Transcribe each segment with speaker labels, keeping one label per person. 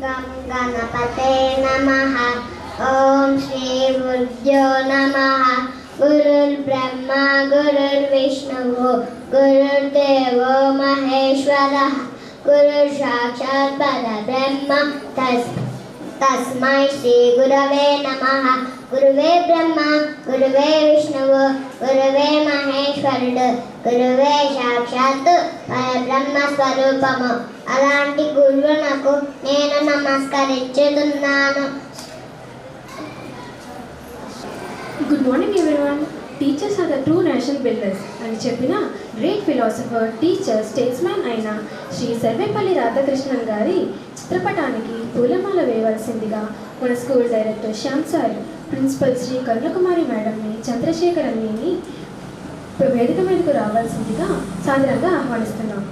Speaker 1: गं गणपते नमः। ॐ श्री गुरुभ्यो नमः। गुरुर्ब्रह्मा गुरुर्विष्णुः गुरुर्देवो महेश्वरः गुरुर्साक्षात् परब्रह्म तस्मै श्री गुरवे नमः। गुरुवे ब्रह्मा गुरुवे विष्णुవు गुरुवे మహేశ్వరుడు గురువే సాక్షాత్ పరబ్రహ్మ స్వరూపము. అలాంటి గురువునకు నేను నమస్కరించుతున్నాను.
Speaker 2: Good morning everyone. Teachers are the true nation builders అని చెప్పిన గ్రేట్ ఫిలాసఫర్, టీచర్, స్టేట్స్మ్యాన్ అయిన శ్రీ సర్వేపల్లి రాధాకృష్ణన్ గారి చిత్రపటానికి పూలమాల వేయవలసిందిగా మన school director Shyam sir, principal Shri Karunakumari మేడంని, చంద్రశేఖర్ అన్నీని వేదిక మీదకు రావాల్సిందిగా సాదరంగా ఆహ్వానిస్తున్నాం.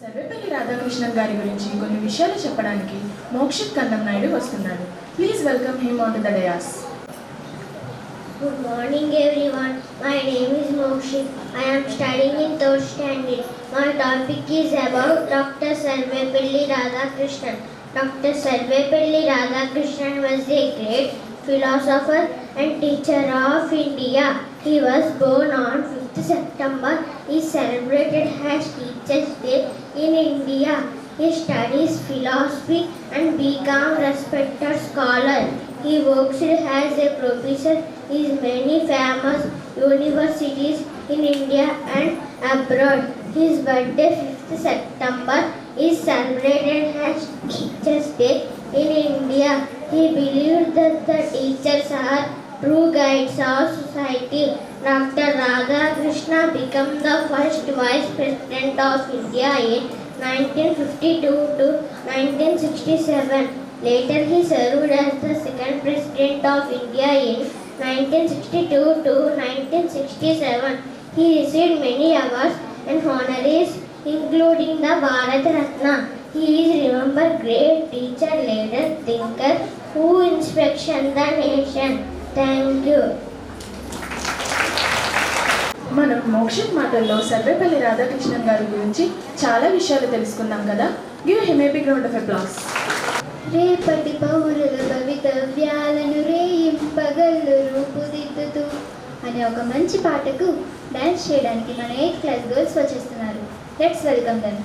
Speaker 2: సర్వేపల్లి రాధాకృష్ణన్ గారి గురించి కొన్ని విషయాలు చెప్పడానికి మోక్షిత్ కన్నం నాయుడు వస్తున్నారు. Please welcome him on to the dais.
Speaker 1: Good morning everyone. My name is Mokshit. I am studying in 3rd standard. My topic is about Dr. Sarvepalli Radhakrishnan. Dr. Sarvepalli Radhakrishnan was a great philosopher and teacher of India. He was born on 5th September. He is celebrated as Teachers' Day in India. He studies philosophy and became respected scholar. He works as a professor in many famous universities in India and abroad. His birthday 5th September is celebrated as Teachers' Day in India. He believed that the teachers are true guides of society. Dr. Radhakrishna became the first Vice President of India in 1952 to 1967. Later he served as the second President of India in 1962 to 1967. He received many awards and honorees including the Bharat Ratna. He is remembered great teacher, leader, thinker who inspired the nation. Thank you.
Speaker 2: మనం మోక్షిత్ మాటల్లో సర్వేపల్లి రాధాకృష్ణన్ గారి గురించి చాలా విషయాలు తెలుసుకున్నాం కదా. Give him a big round of applause.
Speaker 1: రేపటి పౌరుల భవితవ్యాలను రేయింపగళ్ళు రూపుదిద్దుతూ
Speaker 3: అనే ఒక మంచి పాటకు డాన్స్ చేయడానికి మన 8th క్లాస్ గర్ల్స్ వచ్చేస్తున్నారు. Let's welcome them.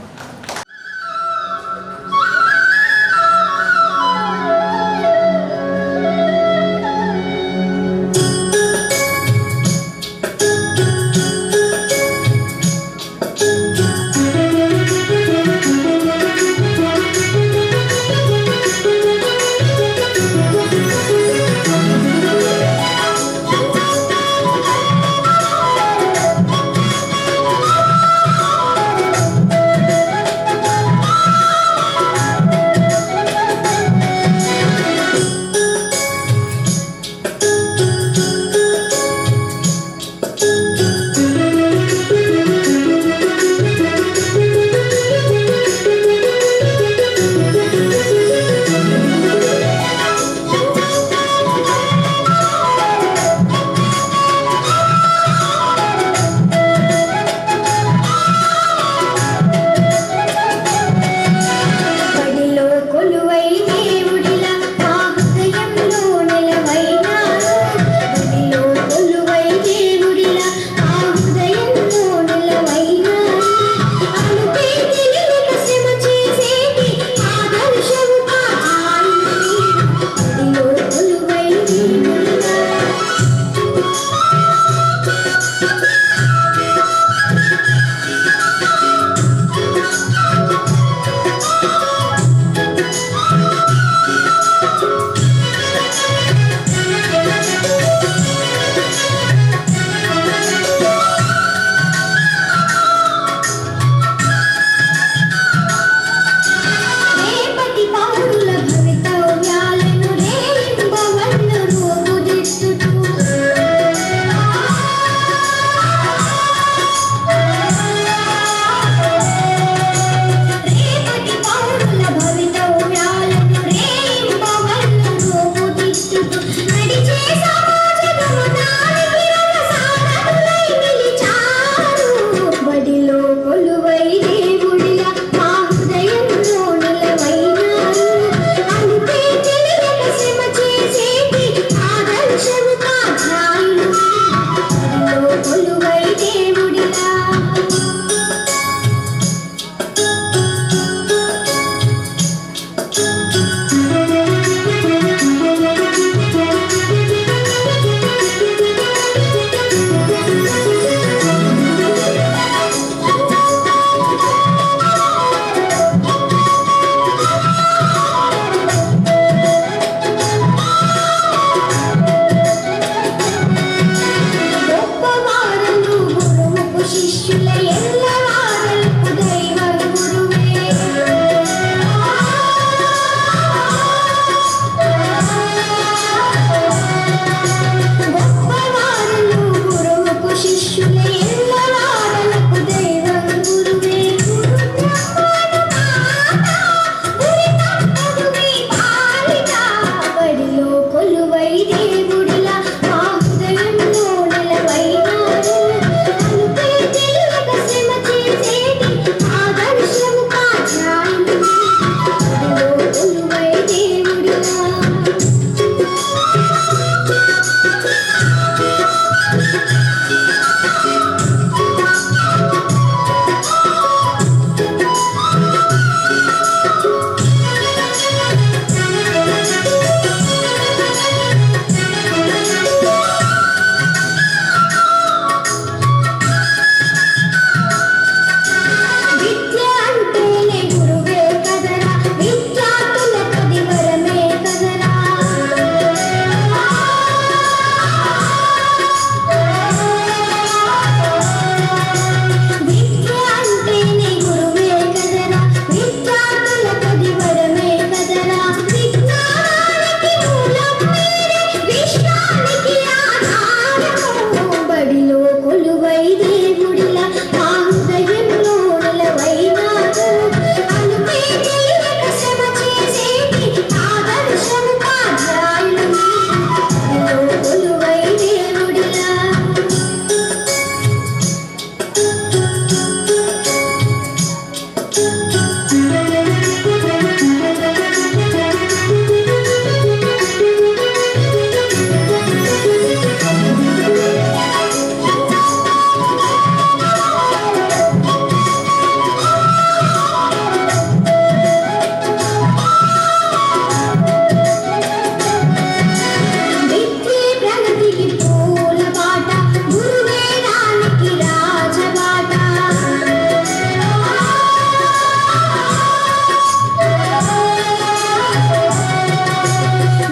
Speaker 1: ప్రగతికి పూల బాట గురువేదానికి రాజబాట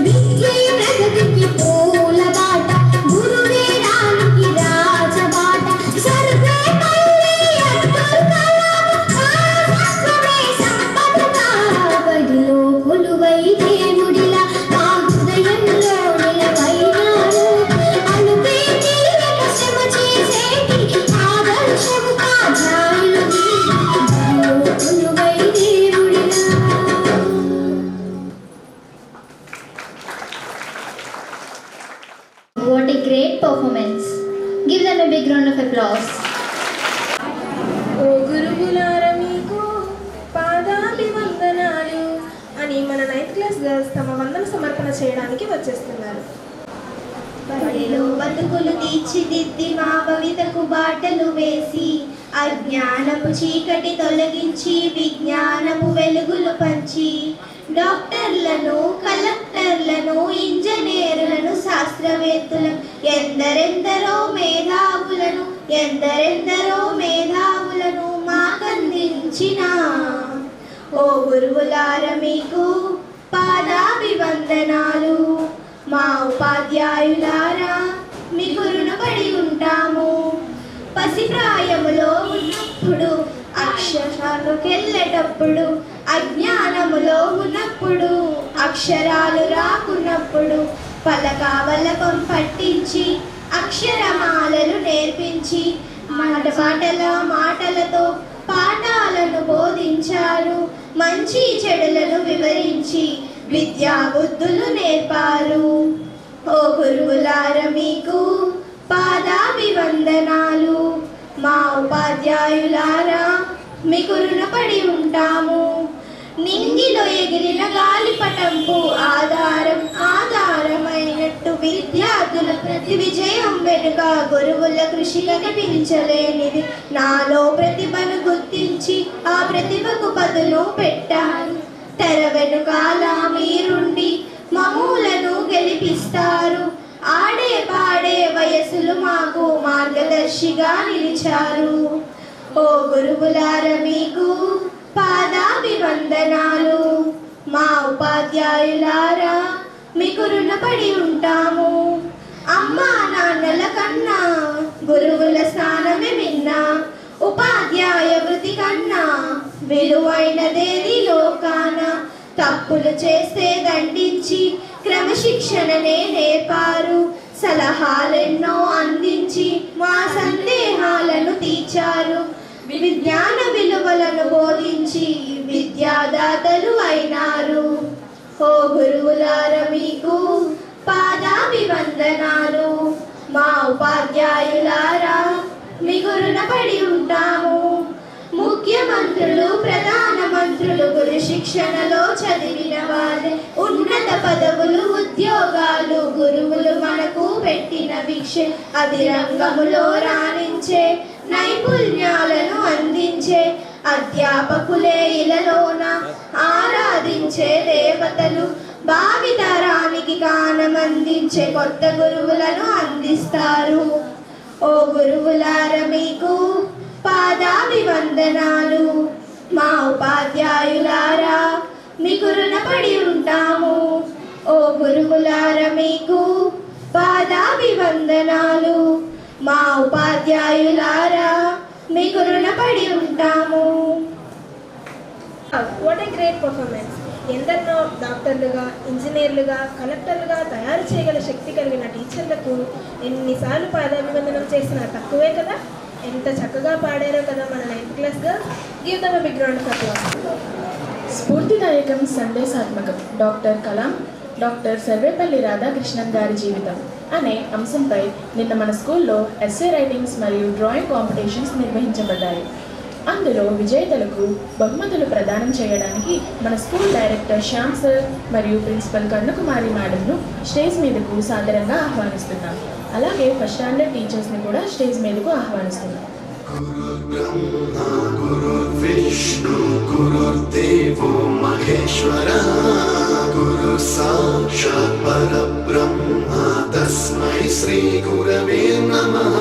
Speaker 1: విద్యే ప్రగతికి పూల బాట గురువేదానికి రాజబాట సర్వేపల్లి అబ్దుల్ కలాం శాస్త్రమే సంపదగా బడిలో కొలువై దేవుడిలా మా హృదయంలో నిలవైనారు అనుపే తీరక శ్రమ చేసేటి ఆదర్శము కాధ్యాయులు బడిలో కొలువై దేవుడిలా.
Speaker 3: What a great performance. Give them a big round of applause.
Speaker 2: ఓ గురువులారా మీకు పాదాభివందనాలు అని మన 9th క్లాస్ గర్ల్స్ తమ వందన సమర్పణ చేయడానికి వచ్చేస్తున్నారు.
Speaker 1: బడిలో బతుకులు తీర్చిదిద్ది మా భవితకు బాటలు వేసి అజ్ఞానపు చీకటి తొలగించి విజ్ఞానపు వెలుగులు పంచి డాక్టర్లను కలెక్టర్లను ఇంజనీర్లను శాస్త్రవేత్తలను ఎందరెందరో మేధావులను మాకందించిన ఓ గురువులార మీకు పాదాభివందనాలు. మా ఉపాధ్యాయులారా మీకు రుణపడి ఉంటాము. పసిప్రాయములో ఉన్నప్పుడు అక్షరాలకెళ్ళేటప్పుడు అజ్ఞానములో ఉన్నప్పుడు అక్షరాలు రాకున్నప్పుడు పలకావలపం పట్టించి అక్షరమాలలు నేర్పించి మాటలతో పాఠాలను బోధించారు. మంచి చెడులను వివరించి విద్యా బుద్ధులు నేర్పారు. ఓ గురువులార మీకు పాదాభివందనాలు. మా ఉపాధ్యాయులారా మీకు రుణపడి ఉంటాము. నింగిలో ఎగిరిన గాలిపటంపు ఆధారమైనట్టు విద్యార్థుల ప్రతి విజయం వెనుక గురువుల కృషి కనిపించలేనిది. నాలో ప్రతిభను గుర్తించి ఆ ప్రతిభకు పదును పెట్టారు. తెర వెనుకాల మీరుండి మమ్ములను గెలిపిస్తారు. ఆడే పాడే వయసులు మాకు మార్గదర్శిగా నిలిచారు. ఓ గురువులార మీకు పాదాభివందనాలు. మా ఉపాధ్యాయులారా మీకు రుణపడి ఉంటాము. అమ్మా నాన్నల కన్నా గురువుల స్థానమే మిన్నా. ఉపాధ్యాయ వృత్తి కన్నా విలువైనదేది లోకాన. తప్పులు చేస్తే దండించి క్రమశిక్షణనే నేర్పారు. సలహాలెన్నో అందించి మా సందేహాలను తీర్చారు. విజ్ఞాన విలువలను బోధించి విద్యాదాతలు అయినారు. ఓ గురువులార మీకు పాదాభివందనాలు. మా ఉపాధ్యాయులారా మీకు రుణపడి ఉంటాము. ముఖ్యమంత్రులు ప్రధానమంత్రులు గురు శిక్షణలో చదివిన వారే. ఉన్నత పదవులు ఉద్యోగాలు గురువులు మనకు పెట్టిన భిక్ష. అది రంగములో రాణించే నైపుణ్యాలను అందించే అధ్యాపకులే ఇలలోన ఆరాధించే దేవతలు. భావితరానికి గానమందించే కొత్త గురువులను అందిస్తారు. ఓ గురువులార మీకు పాదాభివందనాలు. మా ఉపాధ్యాయులారా మీకు రుణపడి ఉంటాము. ఓ గురువులార మీకు పాదాభివందనాలు. మా ఉపాధ్యాయులారా మీకు రుణపడి ఉంటాము.
Speaker 2: What a great performance. ఎందరినో డాక్టర్లుగా, ఇంజనీర్లుగా, కలెక్టర్లుగా తయారు చేయగల శక్తి కలిగిన టీచర్లకు ఎన్నిసార్లు పాదాభివందనం చేసినా తక్కువే కదా. ఎంత చక్కగా పాడారో కదా మన 9th class girls. Give them a big round of applause.
Speaker 4: స్ఫూర్తిదాయకం, సందేశాత్మకం డాక్టర్ కలాం, డాక్టర్ సర్వేపల్లి రాధాకృష్ణన్ గారి జీవితం అనే అంశంపై నిన్న మన స్కూల్లో ఎస్సే రైటింగ్స్ మరియు డ్రాయింగ్ కాంపిటీషన్స్ నిర్వహించబడ్డాయి. అందులో విజేతలకు బహుమతులు ప్రదానం చేయడానికి మన స్కూల్ డైరెక్టర్ శ్యామ్ సార్ మరియు ప్రిన్సిపల్ కర్ణకుమారి మేడంను స్టేజ్ మీదకు సాదరంగా ఆహ్వానిస్తున్నాం. అలాగే ఫస్ట్ స్టాండర్డ్ టీచర్స్ని కూడా స్టేజ్ మీదకు ఆహ్వానిస్తున్నాం.
Speaker 5: गुरुर्ब्रह्मा गुरुर्विष्णु गुरुर्देवो महेश्वरः गुरु साक्षात् परब्रह्म तस्मै श्री गुरवे नमः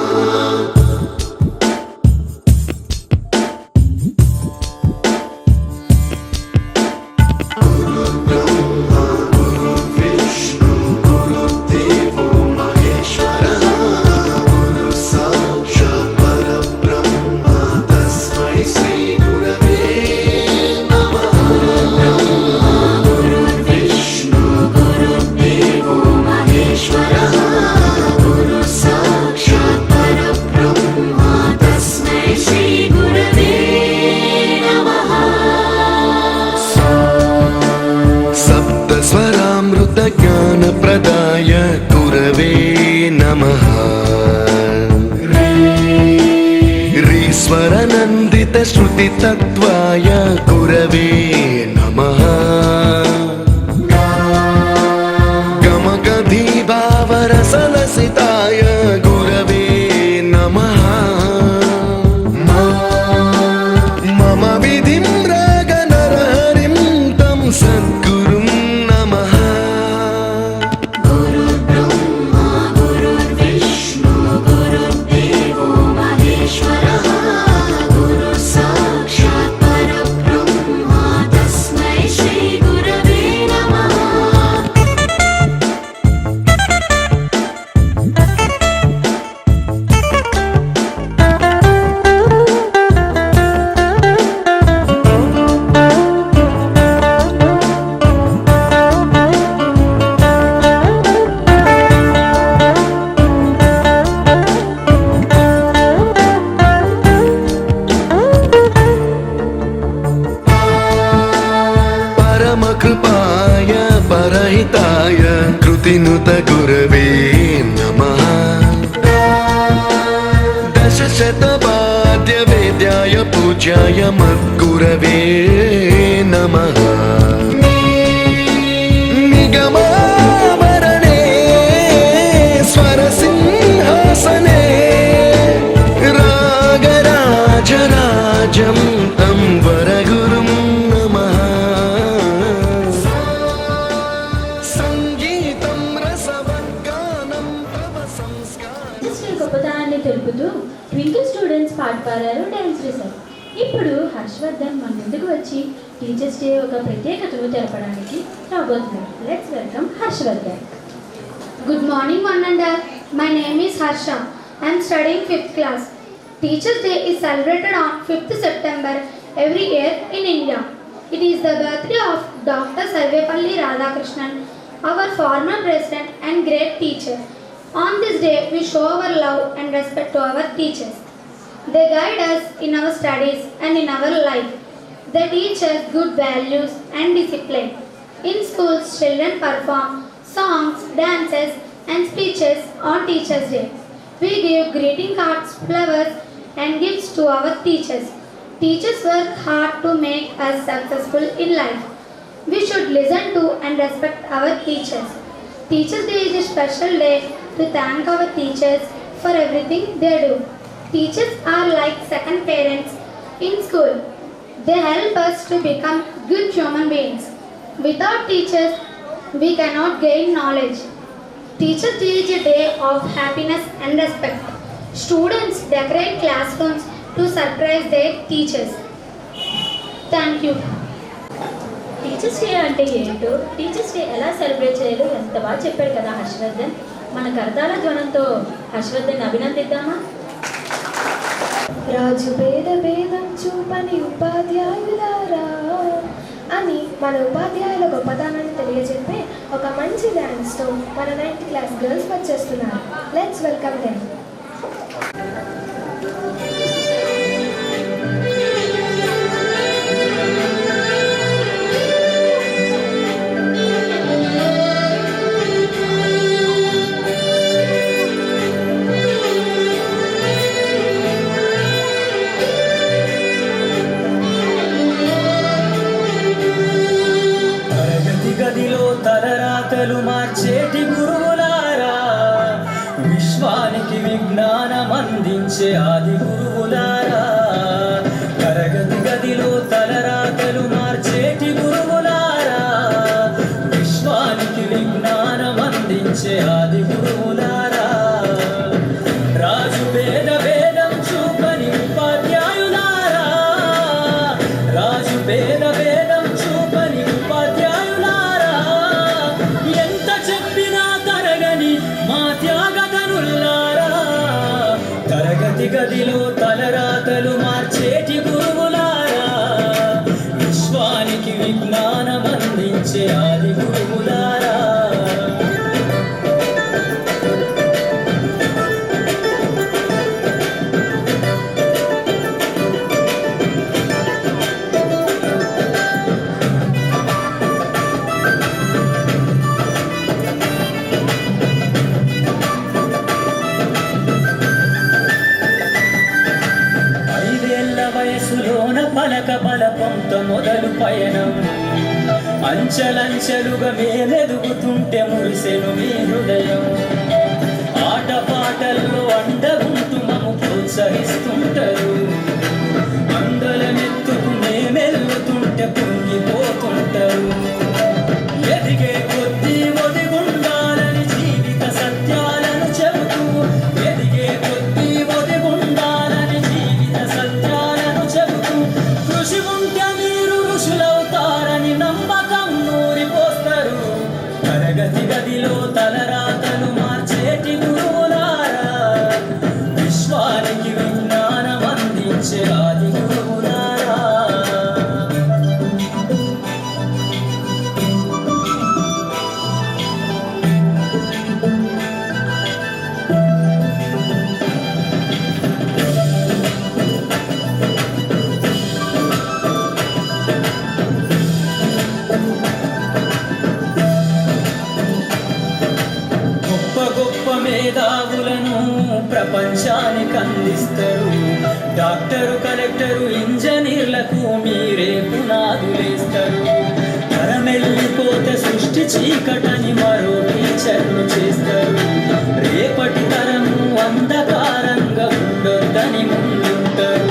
Speaker 5: ज्ञानप्रदाय गुरवे नमः ह्रीश्वरनन्दितश्रुतितत्त्वाय गुरवे नमः गमगधीभावरसलसिताय गुरवे नमः मम विधिं रागनरहरिं तं सद्गुरुं नमः कृपाय परहिताय कृतिनुत गुरवे नमः दशशतवाद्यवेद्याय पूज्याय मद्गुरवे नमः निगमाभरणे स्वरसिंहासने रागराजराजं तं वरगुरुं
Speaker 2: గొప్పతనాన్ని తెలుపుతూ ట్వింకిల్ స్టూడెంట్స్ పాట పాడారు, డ్యాన్స్ చేశారు. ఇప్పుడు హర్షవర్ధన్ మన ముందుకు వచ్చి టీచర్స్ డే ఒక ప్రత్యేకతను తెలపడానికి రాబోతున్నారు. Let's welcome Harshavardhan.
Speaker 6: Good morning one and all. My name is Harsha. I am studying 5th class. Teachers Day is celebrated on 5th September every year in India. It is the birthday of Dr. Sarvepalli Radhakrishnan, our former president and great teacher. On this day, we show our love and respect to our teachers. They guide us in our studies and in our life. They teach us good values and discipline. In schools, children perform songs, dances, and speeches on Teachers' Day. We give greeting cards, flowers, and gifts to our teachers. Teachers work hard to make us successful in life. We should listen to and respect our teachers. Teachers' Day is a special day to thank our teachers for everything they do. Teachers are like second parents in school. They help us to become good human beings. Without teachers, we cannot gain knowledge. Teachers' Day is a day of happiness and respect. Students decorate classrooms to surprise their teachers. Thank you.
Speaker 2: Teachers day అంటే ఏంటో, teachers day ఎలా celebrate చేయాలో ఎంత బాగా చెప్పాడు కదా హర్షవర్ధన్. మన కరతాళ ధ్వనంతో హర్షవర్ధన్ అభినందిద్దామా?
Speaker 7: రాజు భేదం చూపని ఉపాధ్యాయులారా అని మన ఉపాధ్యాయుల గొప్పతనాన్ని తెలియజెప్పే ఒక మంచి డ్యాన్స్తో మన 9th క్లాస్ గర్ల్స్ వచ్చేస్తున్నారు. Let's welcome them.
Speaker 8: తలరాతలు మార్చేటి గురువులారా, విశ్వానికి విజ్ఞానం అందించే ఆది గురువులారా. గదిలో తలరాతలు మార్చేటి గురువులారా, విశ్వానికి విజ్ఞానం అందించే ఆది గురువులారా. వయసులోన పలక బలపంతో మొదలు పయనం, అంచెలంచెలుగా మేమెదుగుతుంటే మురిసెను మీ హృదయం. ఆటపాటల్లో అండగుంటూ మము ప్రోత్సహిస్తుంటారు, అందలమెత్తుకు మేమెలుగుతుంటే పొంగిపోతుంటారు. ఎదిగే కొద్దీ ఒదిగుండాలని జీవిత సత్యాలను చెబుతూ, ఎదిగే కొద్దీ ఒదిగుండాలని జీవిత సత్యాలను చెబుతూ, కృషి ఉంటే మీరు ఋషులవుతారని నమ్మకం నూరిపోస్తారు. తరగతి గదిలో తలరాతలు మార్చేటి గురువులారా, విశ్వానికి విజ్ఞానం అందించే ఆది గురువులారా. మేధావులను ప్రపంచానికి అందిస్తారు. డాక్టరు, కలెక్టరు, ఇంజనీర్లకు మీరే పునాదులేస్తారు. తరమెల్లిపోతే సృష్టి చీకటని మరో టీచర్లు చేస్తారు. రేపటి తరము అంధకారంగా ఉండొద్దని ముందుంటారు.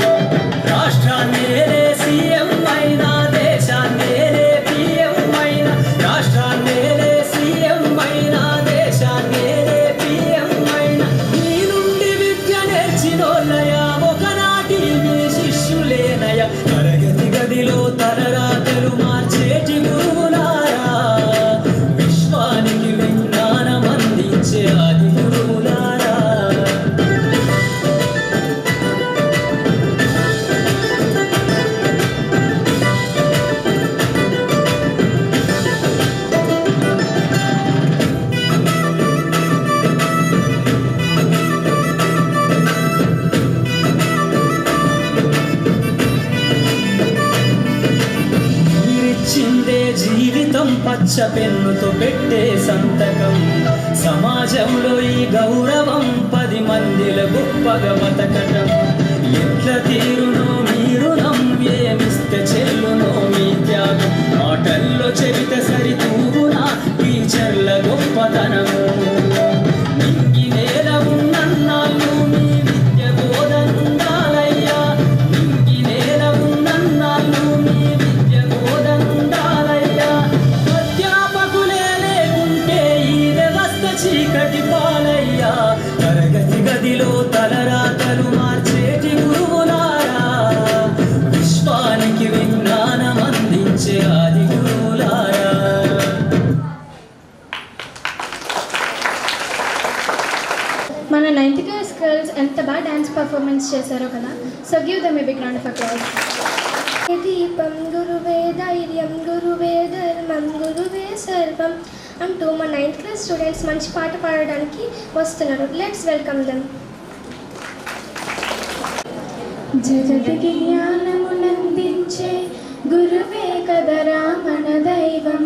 Speaker 8: రాష్ట్రాన్నేలే సీఎం అయినా, దేశాన్నేలే పిఎం అయినా, రాష్ట్రాన్నేలే సీఎం అయినా, దేశాన్నేలే పిఎం అయినా, మీ నుండి విద్య నేర్చినోళ్ళయా, ఒకనాటి మీ శిష్యులేనయా. తరగతి గదిలో తలరాతలు మార్చేటి గురువులారా, విశ్వానికి విజ్ఞానం అందించే ఆది గురువులారా. మీరిచ్చిందే జీవితం పచ్చ పెన్నుతో పెట్టే సంతకం. సమాజంలో ఈ గౌరవం 10 మందిల గొప్పగా బతకటం. ఎట్ల తీరునో మీరు ఏమిస్తే చెల్లునో మీ త్యాగం. మాటల్లో చెబితే సరితూగునా టీచర్ల గొప్పతనము. నింగి నేల ఉన్నన్నాళ్ళు మీ విద్య బోధనుండాలయ్యా, నింగి నేల ఉన్నన్నాళ్ళు మీ విద్య బోధనుండాలయ్యా. అధ్యాపకులే లేకుంటే ఈ వ్యవస్థ చీకటి పాలయ్యా. తరగతి గదిలో తలరాతలు మార్చేటి గురువులారా, విశ్వానికి విజ్ఞానం అందించే ఆది గురువులారా.
Speaker 2: మన 9th క్లాస్ గర్ల్స్ ఎంత బాగా డ్యాన్స్ పర్ఫార్మెన్స్ చేశారో కదా. So give them a big round of applause.
Speaker 1: దీపం గురువే ధైర్యం, గురువే ధర్మం, గురువే సర్వం అంటూ మా 9th క్లాస్ స్టూడెంట్స్ మంచి పాట పాడడానికి వస్తున్నారు. Let's welcome them.
Speaker 2: జగతికి జ్ఞానమునందించే గురువే కదరా మన దైవం.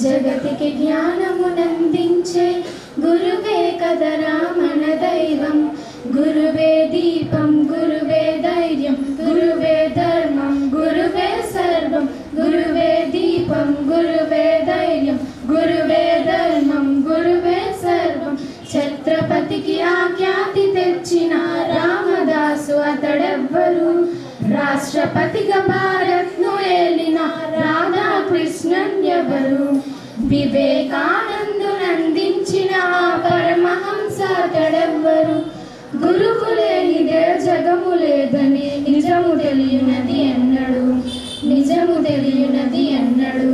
Speaker 2: జగతికి జ్ఞానమునందించే గురువే కదరా మన దైవం. గురువే దీపం, గురువే ధైర్యం, గురువే ధర్మం, గురువే సర్వం. గురువే దీపం, గురువే ధైర్యం, గురువే ధర్మం, గురువే సర్వం. ఛత్రపతికి ఆఖ్యాతి తెచ్చిన రామదాసు అతడెవ్వరు. రాష్ట్రపతిగా భారత్ను ఏలిన రాధాకృష్ణన్ ఎవరు. వివేకానందునందించిన పరమహంస అతడెవ్వరు. గురువు లేనిదే జగము లేదని నిజము తెలియనది ఎన్నడు, నిజము తెలియనది ఎన్నడు.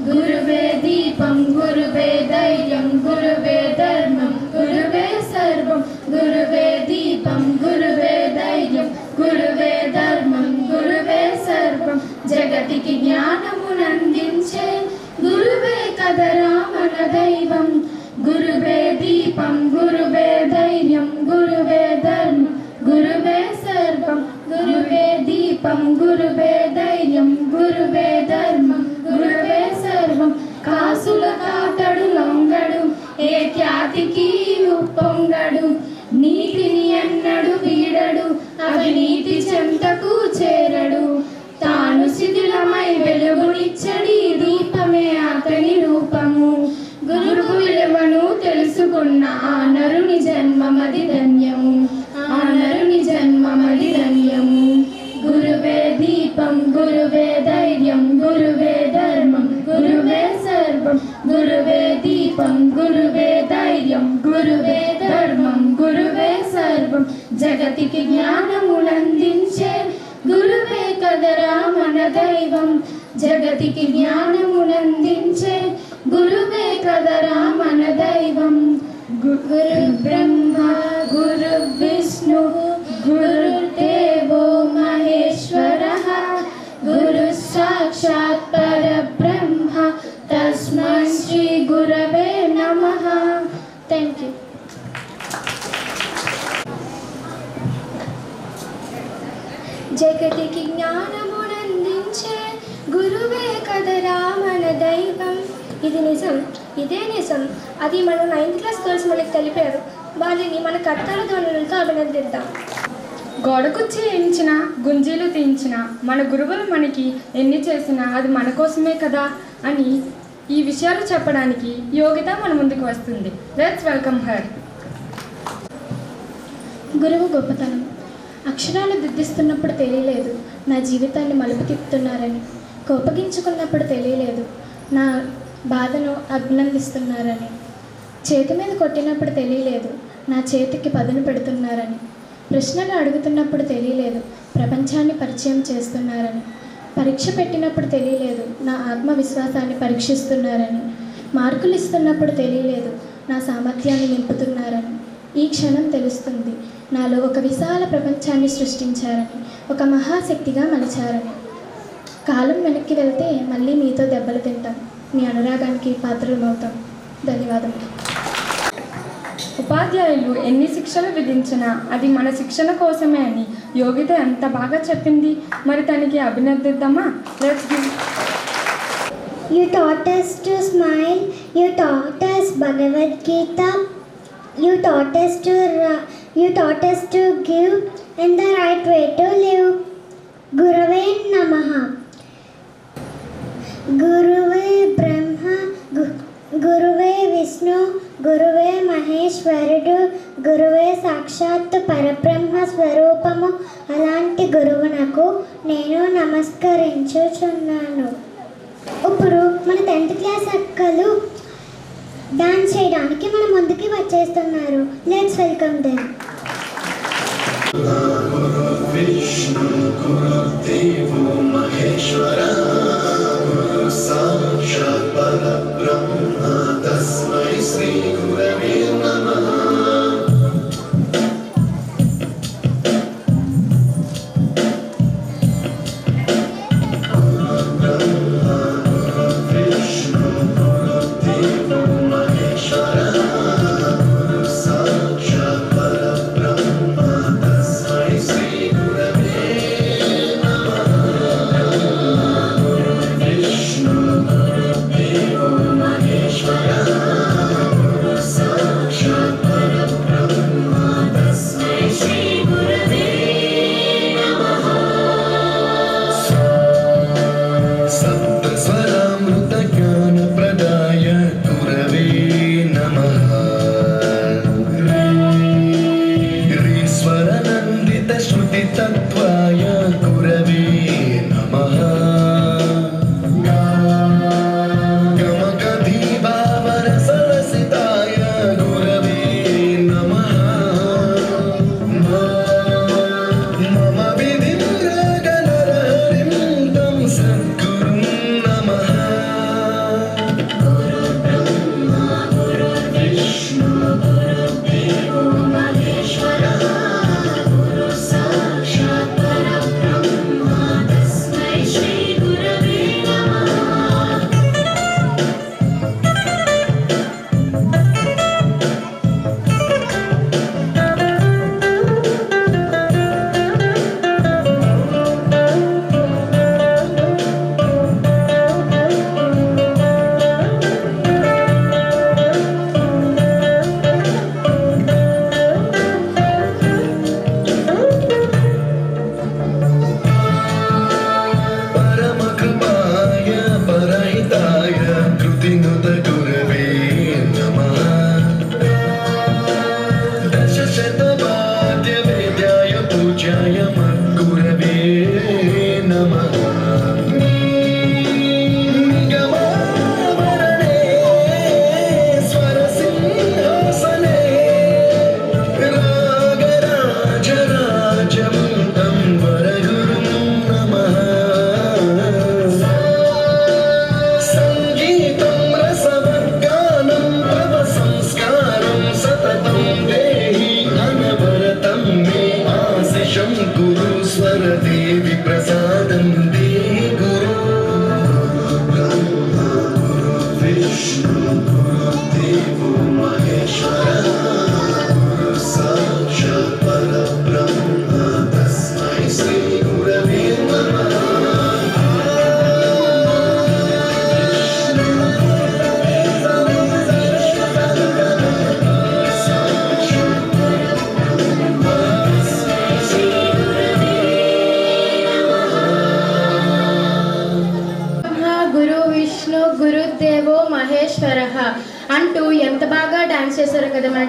Speaker 2: గురువే దీపం, గురువే ధైర్యం, గురువే ధర్మం, గురువే సర్వం. గురువే దీపం, గురువే ధైర్యం,
Speaker 9: వీడడు, నీతిని ఎన్నడు వీడడు, అవినీతి చెంతకు చేరడు. తాను శిథిలమై వెలుగునిచ్చడి, దీపమే అతని రూపము. గురువు విలువను తెలుసుకున్న ఆ నరుని జన్మమది ధన్యము, ఆ నరుని జన్మమది ధన్యము. గురువే దీపం, గురువే ధైర్యం, గురువే ధర్మం, గురువే సర్వం. గురువే దీపం, గురువే ధైర్యం, గురువే ధర్మం, గురువే సర్వం. జగతికి జ్ఞానమునందించే గురువే కదరా మన దైవం. జగతికి జ్ఞానమునందించే గురువే కదరా మన దైవం. గురు బ్రహ్మ గురు విష్ణు గురుదేవో మహేశ్వరః, గురు సాక్షాత్ పరబ్రహ్మ, తస్మై శ్రీ గురవే నమః. Thank you.
Speaker 7: జగతికి జ్ఞానమునందించే గురువే కదరా మన దైవం. ఇది నిజం, ఇదే నిజం. అది మన 9th క్లాస్ గర్ల్స్ మనకు తెలిపారు. వారిని మన కర్తల ధ్వనులతో అభినందిద్దాం.
Speaker 9: గోడకుచ్చి వేయించిన గుంజీలు తీయించిన మన గురువులు మనకి ఎన్ని చేసినా అది మన కోసమే కదా అని ఈ విషయాలు చెప్పడానికి యోగిత మన ముందుకు వస్తుంది. Let's welcome her.
Speaker 2: గురువు గొప్పతనం. అక్షరాలు దిద్దిస్తున్నప్పుడు తెలియలేదు నా జీవితాన్ని మలుపు తిప్పుతున్నారని, కోపగించుకున్నప్పుడు తెలియలేదు నా బాధను అభినందిస్తున్నారని, చేతి మీద కొట్టినప్పుడు తెలియలేదు నా చేతికి పదును పెడుతున్నారని, ప్రశ్నలు అడుగుతున్నప్పుడు తెలియలేదు ప్రపంచాన్ని పరిచయం చేస్తున్నారని, పరీక్ష పెట్టినప్పుడు తెలియలేదు నా ఆత్మవిశ్వాసాన్ని పరీక్షిస్తున్నారని, మార్కులు ఇస్తున్నప్పుడు తెలియలేదు నా సామర్థ్యాన్ని నింపుతున్నారని. ఈ క్షణం తెలుస్తుంది నాలో ఒక విశాల ప్రపంచాన్ని సృష్టించారని, ఒక మహాశక్తిగా మలిచారని. కాలం వెనక్కి వెళ్తే మళ్ళీ మీతో దెబ్బలు తింటాం, మీ అనురాగానికి పాత్రలమవుతాం. ధన్యవాదములు.
Speaker 9: ఉపాధ్యాయులు ఎన్ని శిక్షలు విధించినా అది మన శిక్షణ కోసమే అని యోగిత ఎంత బాగా చెప్పింది. మరి తనకి అభినందిద్దామా? Let's give.
Speaker 1: You taught us to smile, you taught us Bhagavad Gita, you taught us to give and the right way to live. Gurave Namaha. Guruve Brahma, Guruve Vishnu, Guruve Maheshwarudu, Guruve సాక్షాత్ పరబ్రహ్మ స్వరూపము. అలాంటి గురువునకు నేను నమస్కరించుచున్నాను. ఇప్పుడు మన 10th class అక్కలు dance చేయడానికి మన ముందుకి వచ్చేస్తున్నారు. Let's welcome them.
Speaker 5: విష్ణు గురుదేవో మహేశ్వరః, గురు సాక్షాత్ పరబ్రహ్మ, తస్మై శ్రీ గురవే నమః. Maheshwara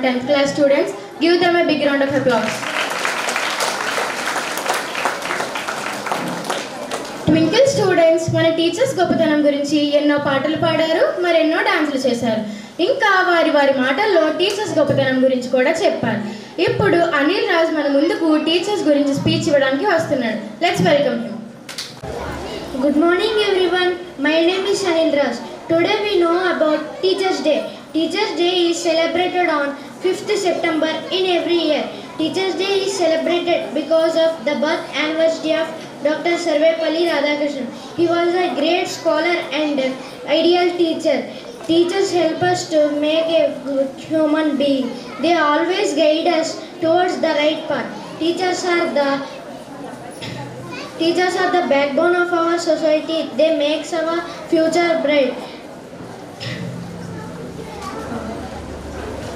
Speaker 9: 10th class students. Give them a big round of applause. Twinkle students మన టీచర్స్ గొప్పతనం గురించి ఎన్నో పాటలు పాడారు, మరెన్నో డాన్సులు చేశారు. ఇంకా వారి మాటల్లో టీచర్స్ గొప్పతనం గురించి కూడా చెప్పారు. ఇప్పుడు అనిల్ రాజ్ మన ముందుకు టీచర్స్ గురించి స్పీచ్ ఇవ్వడానికి వస్తున్నాడు. Let's welcome him.
Speaker 1: Good morning everyone. My name is Anil Raj. Today we know about Teachers Day. Teachers Day is celebrated on 5th September in every year. Teachers Day is celebrated because of the birth anniversary of Dr. Sarvepalli Radhakrishnan. He was a great scholar and ideal teacher. Teachers help us to make a good human being. They always guide us towards the right path. Teachers are the backbone of our society. They make our future bright.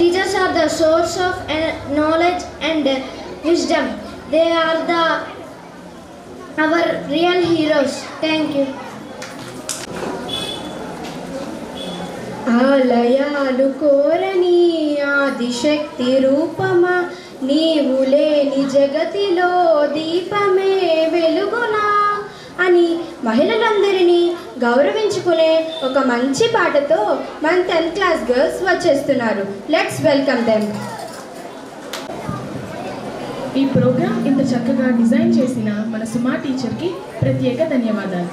Speaker 1: Teachers are the source of knowledge and wisdom. They are our real heroes. Thank you.
Speaker 2: ఆలయాలు కోరని ఆదిశక్తి రూపమా, నీవు లేని జగతిలో దీపమే వెలుగునా అని మహిళలందరినీ గౌరవించుకునే ఒక మంచి పాటతో మన 10th class గర్ల్స్ వచ్చేస్తున్నారు. Let's welcome them.
Speaker 4: ఈ ప్రోగ్రాం ఇంత చక్కగా డిజైన్ చేసిన మన సుమా టీచర్కి ప్రత్యేక ధన్యవాదాలు.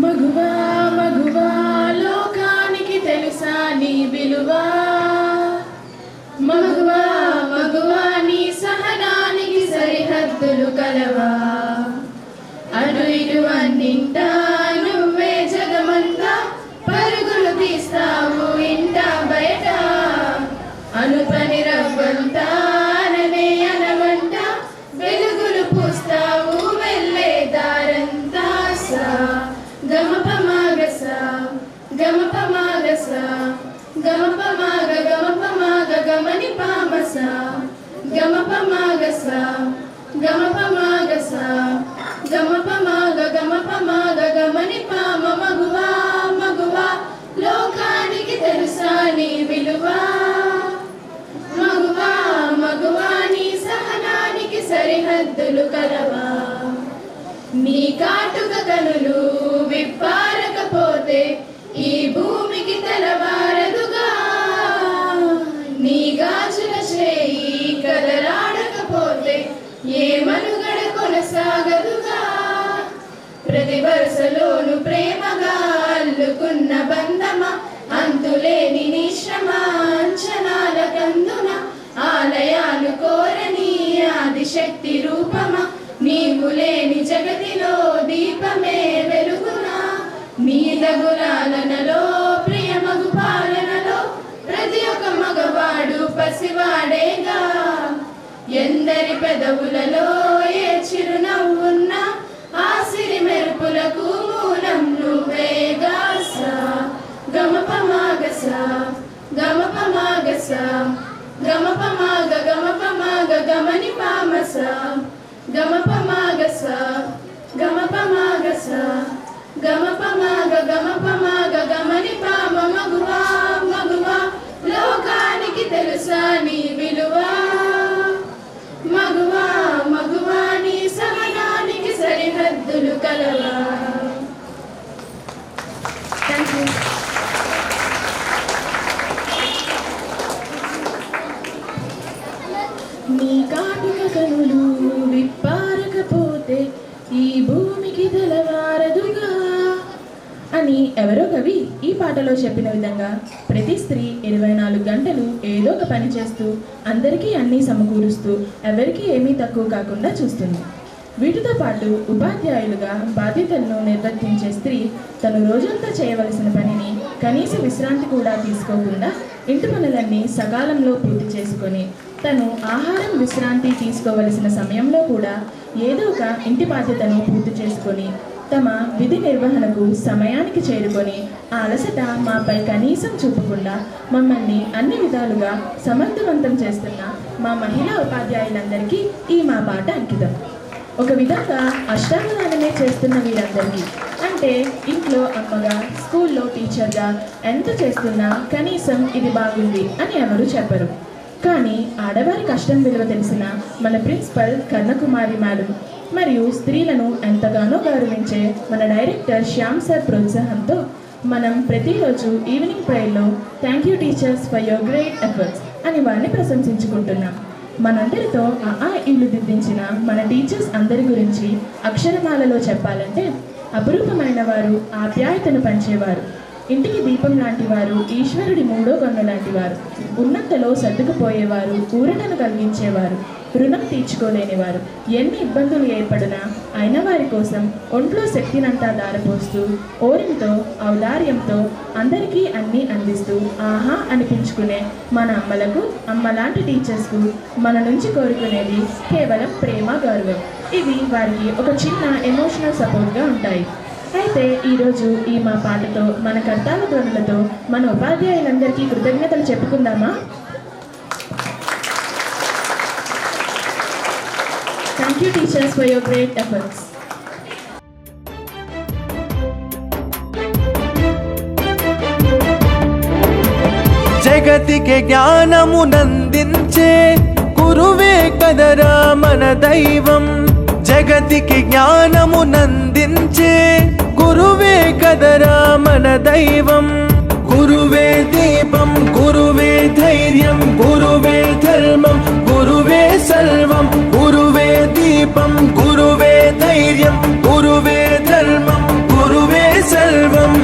Speaker 4: మగువా మగువా లోకానికి తెలుసా నీ విలువా, మగువా మగువా నీ సహనానికి సరిహద్దులు కలవా, అటు ఇటు అన్నింటా నువ్వే జగమంతా పరుగులు తీస్తావు ఇంట బయట, అనుపని రవ్వంతా అననే అనవంట వెలుగులు పూస్తావు వెళ్ళే దారంతా. సా గమప మాగస గమప మాగస గమప మాగ గమని పామస గమప మాగస గమప మాగస గమప మాగ గమని పామ. మగువా మగువా లోకానికి తెలుసా నీ విలువా, మగువా మగువా నీ సహనానికి సరిహద్దులు కలవా, నీ కాటుక కనులు విప్పారకపోతే ఈ భూమికి తెలవారదుగా, నీ గాజుల చేయి కదలాడకపోతే ఏ మనుగడ కొనసాగదుగా, ప్రతి వరుసలోను ప్రేమగా అల్లుకున్న బంధమా, అంతులేని నిశ్రమ అంచనాల కందున ఆలయాలు కోరని ఆదిశక్తి రూపమా, నీవు లేని జగతిలో దీపమే వెలుగునా, నీల గులాలనలో ప్రియమగు పాలనలో ప్రతి ఒక్క మగవాడు పసివాడేగా, ఎందరి పెదవులలో ఏ చిరునవ్వున్నా ఆ సిరి మెరుపులకు మూలం నువ్వేగా. సా గమప మాగస గమప మాగస గమప మాగ గమని పామస గమప మాగస గమప మాగస గమప మాగ గమని పామ. మగువా మగువా లోకానికి తెలుసా నీ విలువా, మగువా మగువా నీ సహనానికి సరిహద్దులు కలవా. Thank you. నీ కాటుక కనులు విప్పారకపోతే ఈ భూమికి తెలవారదుగా అని ఎవరో కవి ఈ పాటలో చెప్పిన విధంగా ప్రతి స్త్రీ 24 గంటలు ఏదో ఒక పని చేస్తూ అందరికీ అన్నీ సమకూరుస్తూ ఎవరికీ ఏమీ తక్కువ కాకుండా చూస్తుంది. వీటితో పాటు ఉపాధ్యాయులుగా బాధ్యతలను నిర్వర్తించే స్త్రీ తను రోజంతా చేయవలసిన పనిని కనీస విశ్రాంతి కూడా తీసుకోకుండా ఇంటి పనులన్నీ సకాలంలో పూర్తి చేసుకొని తను ఆహారం విశ్రాంతి తీసుకోవలసిన సమయంలో కూడా ఏదో ఒక ఇంటి బాధ్యతను పూర్తి చేసుకొని తమ విధి నిర్వహణకు సమయానికి చేరుకొని ఆ అలసట మాపై కనీసం చూపకుండా మమ్మల్ని అన్ని విధాలుగా సమర్థవంతం చేస్తున్న మా మహిళా ఉపాధ్యాయులందరికీ ఈ మా పాట అంకితం. ఒక విధంగా అష్టాంగదానమే చేస్తున్న వీరందరికీ, అంటే ఇంట్లో అమ్మగా, స్కూల్లో టీచర్గా ఎంత చేస్తున్నా కనీసం ఇది బాగుంది అని ఎవరు చెప్పరు. కానీ ఆడవారి కష్టం విలువ తెలిసిన మన ప్రిన్సిపల్ కర్ణకుమారి మేడం మరియు స్త్రీలను ఎంతగానో గౌరవించే మన డైరెక్టర్ శ్యామ్ సార్ ప్రోత్సాహంతో మనం ప్రతిరోజు ఈవినింగ్ ప్రేయర్లో thank you teachers for your great efforts అని వారిని ప్రశంసించుకుంటున్నాం. మనందరితో ఇల్లు దిద్దించిన మన టీచర్స్ అందరి గురించి అక్షరమాలలో చెప్పాలంటే అపురూపమైన వారు, ఆప్యాయతను పంచేవారు, ఇంటికి దీపం లాంటి వారు, ఈశ్వరుడి మూడో కన్ను లాంటి వారు, ఉన్నంతలో సర్దుకుపోయేవారు, ఊరటను కలిగించేవారు, రుణం తీర్చుకోలేనివారు, ఎన్ని ఇబ్బందులు ఏర్పడినా అయిన వారి కోసం ఒంట్లో శక్తినంతా దారపోస్తూ ఓరిమితో ఔదార్యంతో అందరికీ అన్నీ అందిస్తూ ఆహా అనిపించుకునే మన అమ్మలకు, అమ్మలాంటి టీచర్స్కు మన నుంచి కోరుకునేది కేవలం ప్రేమ, గౌరవం. ఇవి వారికి ఒక చిన్న ఎమోషనల్ సపోర్ట్గా ఉంటాయి. అయితే ఈరోజు ఈ మా పాటతో, మన కర్తాల ధ్వనులతో మన ఉపాధ్యాయులందరికీ కృతజ్ఞతలు చెప్పుకుందామా? Thank you teachers for your great efforts.
Speaker 10: జగతికి జ్ఞానమునందించే గురువే కదరా మన దైవం. జగతికి జ్ఞానమునందించే గురువే కదరా మన దైవం. గురువే దీపం, గురువే ధైర్యం, గురువే ధర్మం, గురువే సర్వం. గురువే దీపం, గురువే ధైర్యం, గురువే ధర్మం, గురువే సర్వం.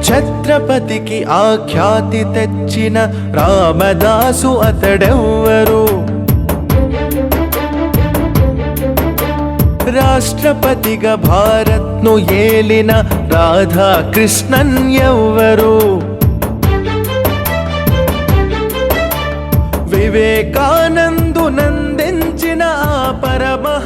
Speaker 10: ఛత్రపతికి ఆఖ్యాతి తెచ్చిన రామదాసు అతడెవ్వరు. రాష్ట్రపతిగా భారత్ను ఏలిన రాధాకృష్ణన్ ఎవ్వరు. వివేకానందునందించిన ఆ పరమా